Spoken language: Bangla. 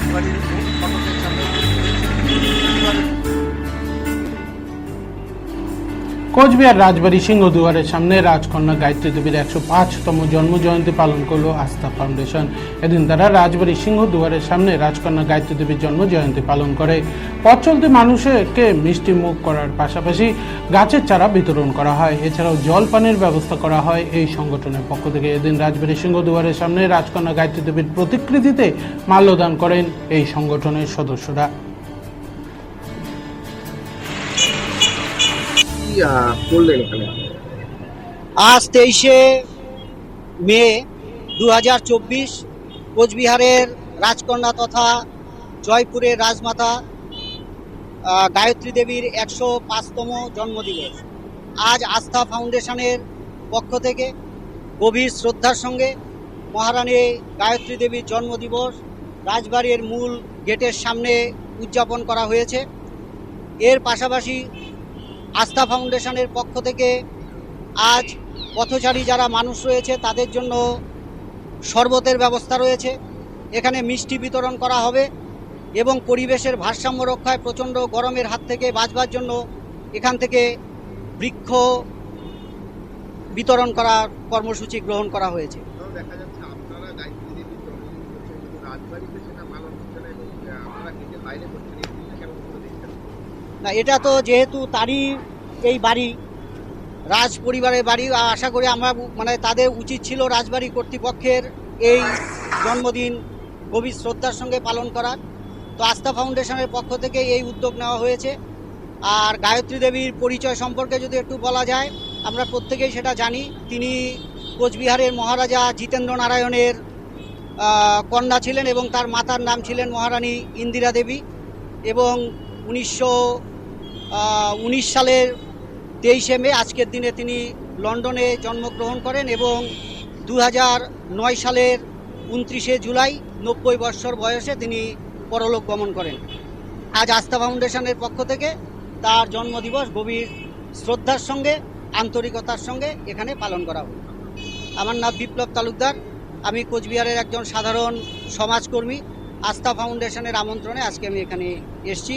রাজবাড়ির ফটকের সামনে কোচবিহার রাজবাড়ী সিংহদুয়ারের সামনে রাজকন্যা গায়ত্রী দেবীর 105তম জন্মজয়ন্তী পালন করল আস্থা ফাউন্ডেশন। এদিন তারা রাজবাড়ী সিংহদুয়ারের সামনে রাজকন্যা গায়ত্রী দেবীর জন্মজয়ন্তী পালন করে পথ চলতি মানুষকে মিষ্টি মুখ করার পাশাপাশি গাছের চারা বিতরণ করা হয়। এছাড়াও জল পানির ব্যবস্থা করা হয় এই সংগঠনের পক্ষ থেকে। এদিন রাজবাড়ী সিংহদুয়ারের সামনে রাজকন্যা গায়ত্রী দেবীর প্রতিকৃতিতে মাল্যদান করেন এই সংগঠনের সদস্যরা। আজ 23শে মে 2024 কোচবিহারের রাজকন্যা তথা জয়পুরের রাজমাতা গায়ত্রী দেবীর 105তম জন্মদিবস। আজ আস্থা ফাউন্ডেশনের পক্ষ থেকে গভীর শ্রদ্ধার সঙ্গে মহারানী গায়ত্রী দেবীর জন্মদিবস রাজবাড়ির মূল গেটের সামনে উদযাপন করা হয়েছে। এর পাশাপাশি আস্থা ফাউন্ডেশনের পক্ষ থেকে আজ পথচারী যারা মানুষ রয়েছে তাদের জন্য শরবতের ব্যবস্থা রয়েছে। এখানে মিষ্টি বিতরণ করা হবে এবং পরিবেশের ভারসাম্য রক্ষায় প্রচণ্ড গরমের হাত থেকে বাঁচবার জন্য এখান থেকে বৃক্ষ বিতরণ করার কর্মসূচি গ্রহণ করা হয়েছে। না, এটা তো যেহেতু তারই এই বাড়ি, রাজ পরিবারের বাড়ি, আশা করি আমরা তাদের উচিত ছিল রাজবাড়ি কর্তৃপক্ষের এই জন্মদিন গভীর শ্রদ্ধার সঙ্গে পালন করার। তো আস্থা ফাউন্ডেশনের পক্ষ থেকে এই উদ্যোগ নেওয়া হয়েছে। আর গায়ত্রী দেবীর পরিচয় সম্পর্কে যদি একটু বলা যায়, আমরা প্রত্যেকেই সেটা জানি। তিনি কোচবিহারের মহারাজা জিতেন্দ্র নারায়ণের কন্যা ছিলেন এবং তার মাতার নাম ছিলেন মহারানী ইন্দিরা দেবী। এবং 1919 সালের 23শে মে আজকের দিনে তিনি লন্ডনে জন্মগ্রহণ করেন এবং 2009 সালের 29শে জুলাই 90 বৎসর বয়সে তিনি পরলোক গমন করেন। আজ আস্থা ফাউন্ডেশনের পক্ষ থেকে তার জন্মদিবস গভীর শ্রদ্ধার সঙ্গে আন্তরিকতার সঙ্গে এখানে পালন করা হবে। আমার নাম বিপ্লব তালুকদার, আমি কোচবিহারের একজন সাধারণ সমাজকর্মী। আস্থা ফাউন্ডেশনের আমন্ত্রণে আজকে আমি এখানে এসেছি।